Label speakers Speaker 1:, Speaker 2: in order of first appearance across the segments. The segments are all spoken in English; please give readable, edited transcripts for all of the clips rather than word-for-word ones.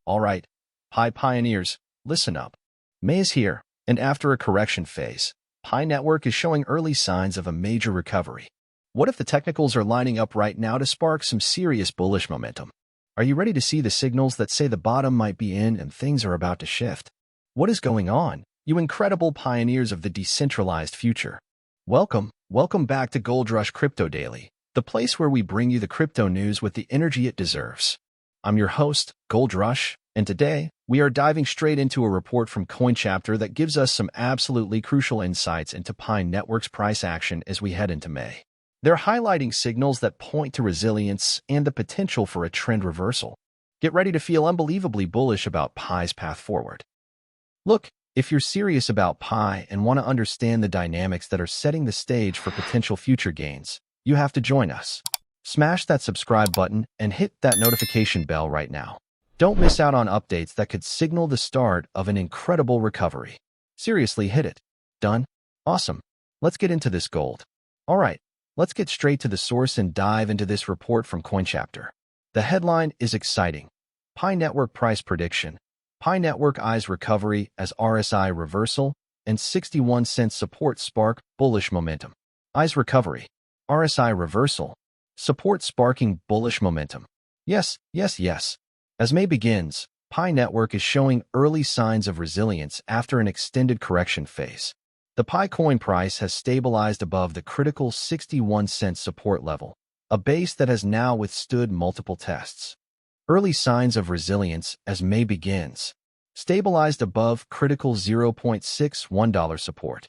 Speaker 1: All right, Pi pioneers, listen up. May is here, and after a correction phase, Pi Network is showing early signs of a major recovery. What if the technicals are lining up right now to spark some serious bullish momentum? Are you ready to see the signals that say the bottom might be in and things are about to shift? What is going on, you incredible pioneers of the decentralized future? Welcome back to Goldrush Crypto Daily, the place where we bring you the crypto news with the energy it deserves. I'm your host, Goldrush, and today, we are diving straight into a report from CoinChapter that gives us some absolutely crucial insights into Pi Network's price action as we head into May. They're highlighting signals that point to resilience and the potential for a trend reversal. Get ready to feel unbelievably bullish about Pi's path forward. Look, if you're serious about Pi and want to understand the dynamics that are setting the stage for potential future gains, you have to join us. Smash that subscribe button and hit that notification bell right now. Don't miss out on updates that could signal the start of an incredible recovery. Seriously, hit it. Done? Awesome. Let's get into this gold. All right, let's get straight to the source and dive into this report from CoinChapter. The headline is exciting. Pi Network price prediction. Pi Network eyes recovery as RSI reversal and 61 cent support spark bullish momentum. Eyes recovery. RSI reversal. Support sparking bullish momentum. Yes. As May begins, Pi Network is showing early signs of resilience after an extended correction phase. The Pi coin price has stabilized above the critical 61 cent support level, a base that has now withstood multiple tests. Early signs of resilience as May begins. Stabilized above critical $0.61 support.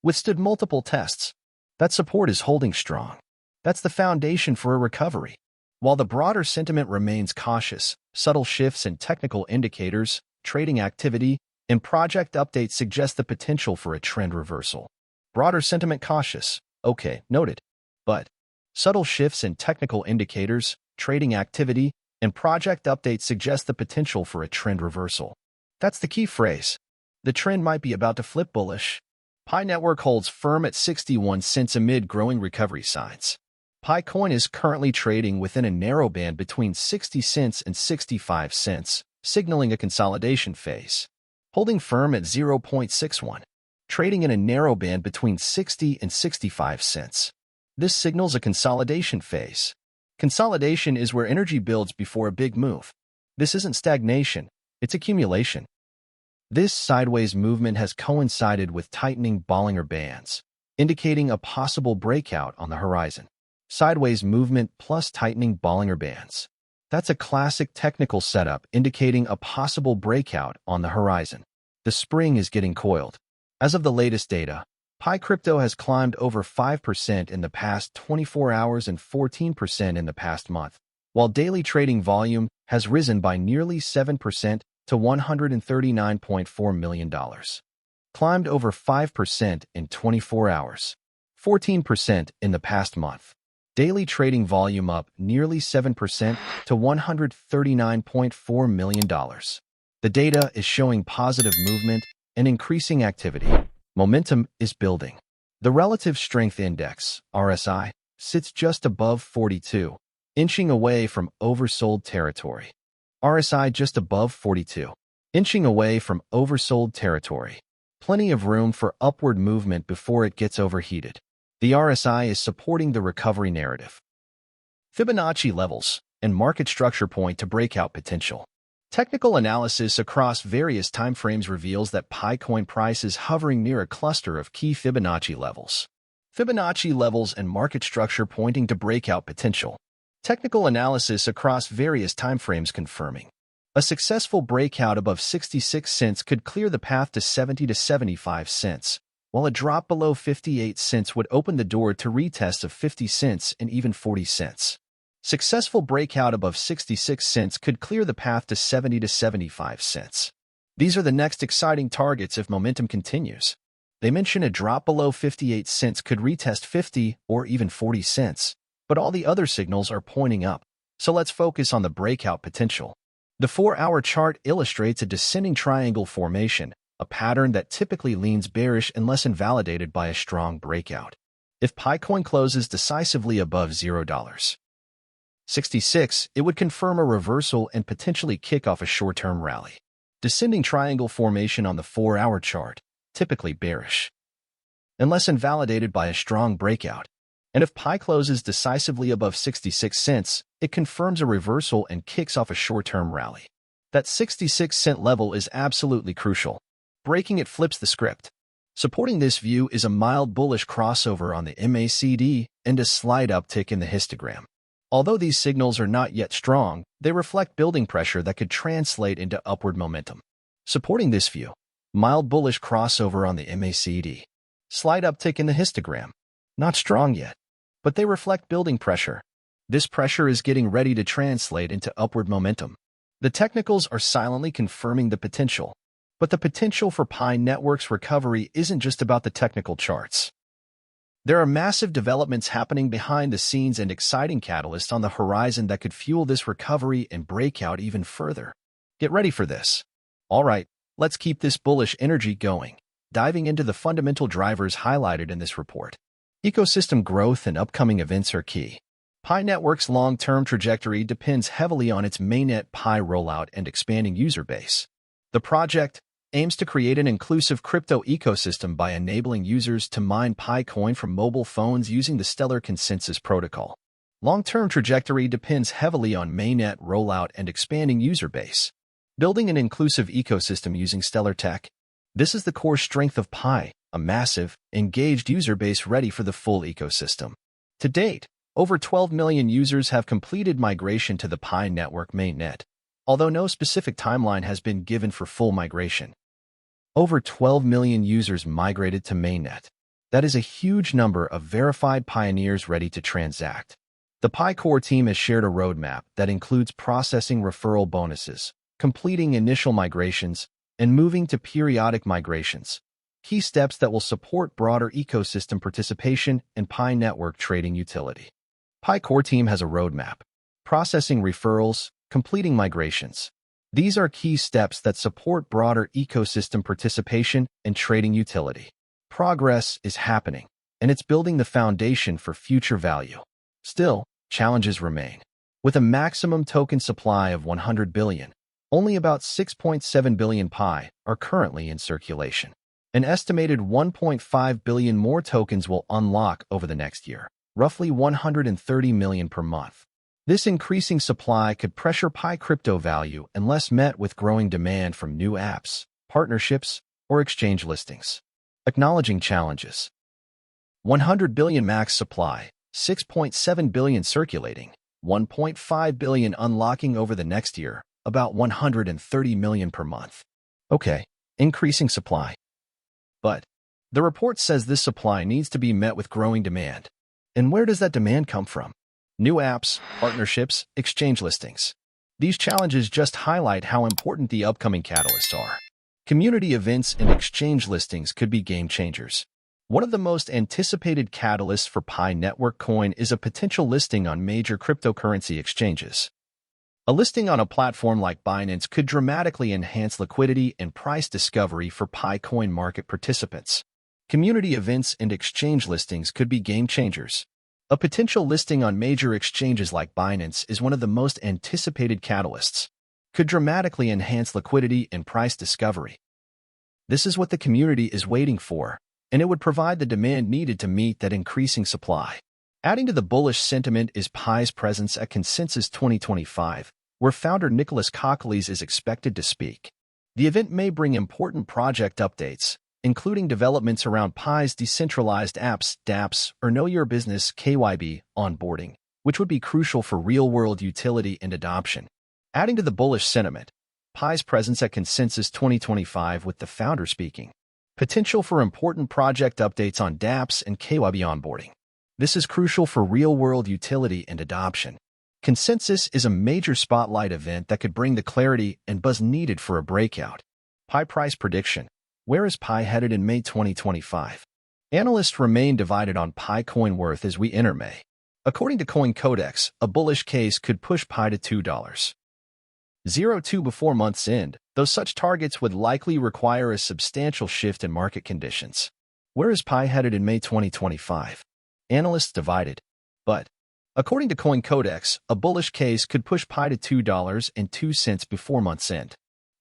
Speaker 1: Withstood multiple tests. That support is holding strong. That's the foundation for a recovery. While the broader sentiment remains cautious, subtle shifts in technical indicators, trading activity, and project updates suggest the potential for a trend reversal. Broader sentiment cautious. Okay, noted. But subtle shifts in technical indicators, trading activity, and project updates suggest the potential for a trend reversal. That's the key phrase. The trend might be about to flip bullish. Pi Network holds firm at 61 cents amid growing recovery signs. Pi coin is currently trading within a narrow band between 60 cents and 65 cents, signaling a consolidation phase. Holding firm at 0.61, trading in a narrow band between 60 and 65 cents. This signals a consolidation phase. Consolidation is where energy builds before a big move. This isn't stagnation, it's accumulation. This sideways movement has coincided with tightening Bollinger Bands, indicating a possible breakout on the horizon. Sideways movement plus tightening Bollinger Bands. That's a classic technical setup indicating a possible breakout on the horizon. The spring is getting coiled. As of the latest data, Pi Crypto has climbed over 5% in the past 24 hours and 14% in the past month, while daily trading volume has risen by nearly 7% to $139.4 million. Climbed over 5% in 24 hours, 14% in the past month. Daily trading volume up nearly 7% to $139.4 million. The data is showing positive movement and increasing activity. Momentum is building. The Relative Strength Index, RSI, sits just above 42, inching away from oversold territory. RSI just above 42, inching away from oversold territory. Plenty of room for upward movement before it gets overheated. The RSI is supporting the recovery narrative. Fibonacci levels and market structure point to breakout potential. Technical analysis across various timeframes reveals that Pi coin price is hovering near a cluster of key Fibonacci levels. Fibonacci levels and market structure pointing to breakout potential. Technical analysis across various timeframes confirming. A successful breakout above 66 cents could clear the path to 70 to 75 cents. While a drop below 58 cents would open the door to retests of 50 cents and even 40 cents. Successful breakout above 66 cents could clear the path to 70 to 75 cents. These are the next exciting targets if momentum continues. They mention a drop below 58 cents could retest 50 or even 40 cents, but all the other signals are pointing up. So let's focus on the breakout potential. The 4-hour chart illustrates a descending triangle formation, a pattern that typically leans bearish unless invalidated by a strong breakout. If Pi coin closes decisively above $0, 66, it would confirm a reversal and potentially kick off a short-term rally. Descending triangle formation on the 4-hour chart, typically bearish, unless invalidated by a strong breakout. And if Pi closes decisively above 66 cents, it confirms a reversal and kicks off a short-term rally. That 66-cent level is absolutely crucial. Breaking it flips the script. Supporting this view is a mild bullish crossover on the MACD and a slight uptick in the histogram. Although these signals are not yet strong, they reflect building pressure that could translate into upward momentum. Supporting this view, mild bullish crossover on the MACD. Slight uptick in the histogram. Not strong yet, but they reflect building pressure. This pressure is getting ready to translate into upward momentum. The technicals are silently confirming the potential. But the potential for Pi Network's recovery isn't just about the technical charts. There are massive developments happening behind the scenes and exciting catalysts on the horizon that could fuel this recovery and breakout even further. Get ready for this. All right, let's keep this bullish energy going, diving into the fundamental drivers highlighted in this report. Ecosystem growth and upcoming events are key. Pi Network's long-term trajectory depends heavily on its mainnet Pi rollout and expanding user base. The project aims to create an inclusive crypto ecosystem by enabling users to mine Pi coin from mobile phones using the Stellar Consensus Protocol. Long-term trajectory depends heavily on mainnet rollout and expanding user base. Building an inclusive ecosystem using Stellar Tech. This is the core strength of Pi, a massive, engaged user base ready for the full ecosystem. To date, over 12 million users have completed migration to the Pi Network mainnet, although no specific timeline has been given for full migration. Over 12 million users migrated to mainnet. That is a huge number of verified pioneers ready to transact. The Pi core team has shared a roadmap that includes processing referral bonuses, completing initial migrations, and moving to periodic migrations, key steps that will support broader ecosystem participation and Pi Network trading utility. Pi core team has a roadmap, processing referrals, completing migrations. These are key steps that support broader ecosystem participation and trading utility. Progress is happening, and it's building the foundation for future value. Still, challenges remain. With a maximum token supply of 100 billion, only about 6.7 billion Pi are currently in circulation. An estimated 1.5 billion more tokens will unlock over the next year, roughly 130 million per month. This increasing supply could pressure Pi crypto value unless met with growing demand from new apps, partnerships, or exchange listings. Acknowledging challenges. 100 billion max supply, 6.7 billion circulating, 1.5 billion unlocking over the next year, about 130 million per month. Okay, increasing supply. But the report says this supply needs to be met with growing demand. And where does that demand come from? New apps, partnerships, exchange listings. These challenges just highlight how important the upcoming catalysts are. Community events and exchange listings could be game changers. One of the most anticipated catalysts for Pi Network coin is a potential listing on major cryptocurrency exchanges. A listing on a platform like Binance could dramatically enhance liquidity and price discovery for Pi coin market participants. Community events and exchange listings could be game changers. A potential listing on major exchanges like Binance is one of the most anticipated catalysts. Could dramatically enhance liquidity and price discovery. This is what the community is waiting for, and it would provide the demand needed to meet that increasing supply. Adding to the bullish sentiment is Pi's presence at Consensus 2025, where founder Nicholas Kokkolis is expected to speak. The event may bring important project updates, including developments around Pi's decentralized apps, dApps, or Know Your Business (KYB) onboarding, which would be crucial for real-world utility and adoption. Adding to the bullish sentiment, Pi's presence at Consensus 2025 with the founder speaking. Potential for important project updates on dApps and KYB onboarding. This is crucial for real-world utility and adoption. Consensus is a major spotlight event that could bring the clarity and buzz needed for a breakout. Pi price prediction. Where is Pi headed in May 2025? Analysts remain divided on Pi coin worth as we enter May. According to Coin Codex, a bullish case could push Pi to $2.02 before month's end, though such targets would likely require a substantial shift in market conditions. Where is Pi headed in May 2025? Analysts divided. But According to CoinCodex, a bullish case could push Pi to $2.02 before month's end.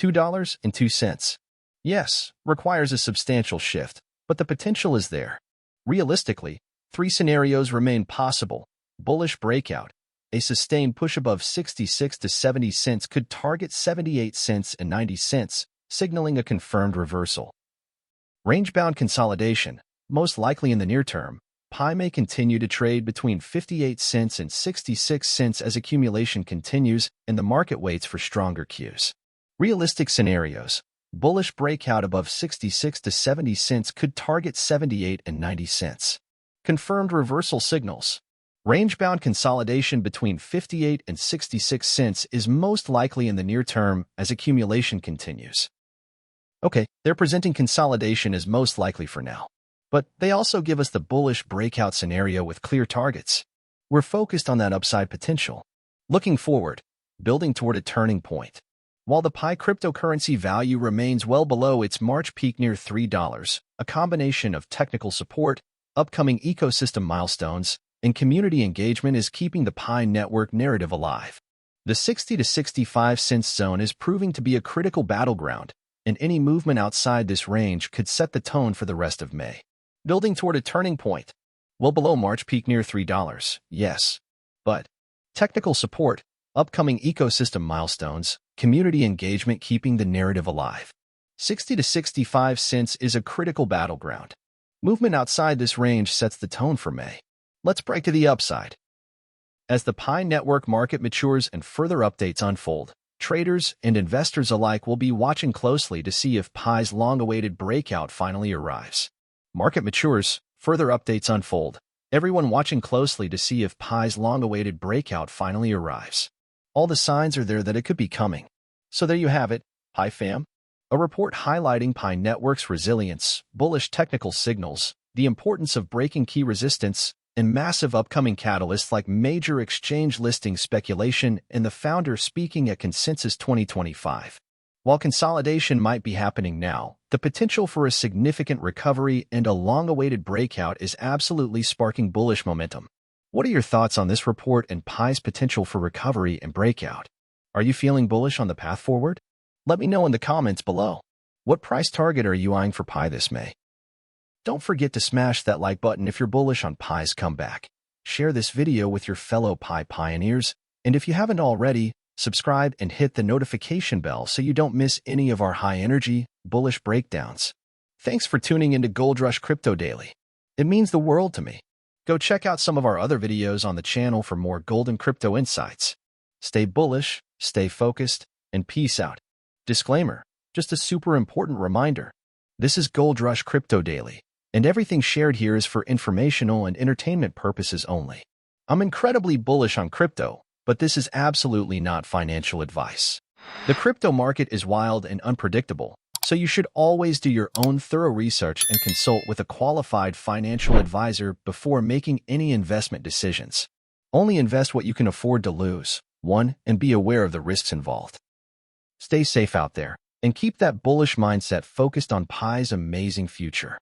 Speaker 1: $2.02. Yes, requires a substantial shift, but the potential is there. Realistically, 3 scenarios remain possible. Bullish breakout. A sustained push above 66 to 70 cents could target 78 cents and 90 cents, signaling a confirmed reversal. Range-bound consolidation. Most likely in the near term, Pi may continue to trade between 58 cents and 66 cents as accumulation continues and the market waits for stronger cues. Realistic scenarios. Bullish breakout above 66 to 70 cents could target 78 and 90 cents. Confirmed reversal signals. Range-bound consolidation between 58 and 66 cents is most likely in the near term as accumulation continues. Okay, they're presenting consolidation as most likely for now. But they also give us the bullish breakout scenario with clear targets. We're focused on that upside potential. Looking forward, building toward a turning point. While the Pi cryptocurrency value remains well below its March peak near $3, a combination of technical support, upcoming ecosystem milestones, and community engagement is keeping the Pi network narrative alive. The 60 to 65 cents zone is proving to be a critical battleground, and any movement outside this range could set the tone for the rest of May. Building toward a turning point. Well below March peak near $3, yes. But technical support, upcoming ecosystem milestones, community engagement keeping the narrative alive. 60 to 65 cents is a critical battleground. Movement outside this range sets the tone for May. Let's break to the upside. As the Pi network market matures and further updates unfold, traders and investors alike will be watching closely to see if Pi's long-awaited breakout finally arrives. Market matures, further updates unfold. Everyone watching closely to see if Pi's long-awaited breakout finally arrives. All the signs are there that it could be coming. So there you have it, Pi fam. A report highlighting Pi network's resilience, bullish technical signals, the importance of breaking key resistance, and massive upcoming catalysts like major exchange listing speculation and the founder speaking at Consensus 2025. While consolidation might be happening now, the potential for a significant recovery and a long-awaited breakout is absolutely sparking bullish momentum. What are your thoughts on this report and Pi's potential for recovery and breakout? Are you feeling bullish on the path forward? Let me know in the comments below. What price target are you eyeing for Pi this May? Don't forget to smash that like button if you're bullish on Pi's comeback. Share this video with your fellow Pi pioneers, and if you haven't already, subscribe and hit the notification bell so you don't miss any of our high-energy, bullish breakdowns. Thanks for tuning into Goldrush Crypto Daily. It means the world to me. Go check out some of our other videos on the channel for more golden crypto insights. Stay bullish, stay focused, and peace out. Disclaimer, just a super important reminder. This is Goldrush Crypto Daily, and everything shared here is for informational and entertainment purposes only. I'm incredibly bullish on crypto, but this is absolutely not financial advice. The crypto market is wild and unpredictable, so you should always do your own thorough research and consult with a qualified financial advisor before making any investment decisions. Only invest what you can afford to lose, and be aware of the risks involved. Stay safe out there, and keep that bullish mindset focused on Pi's amazing future.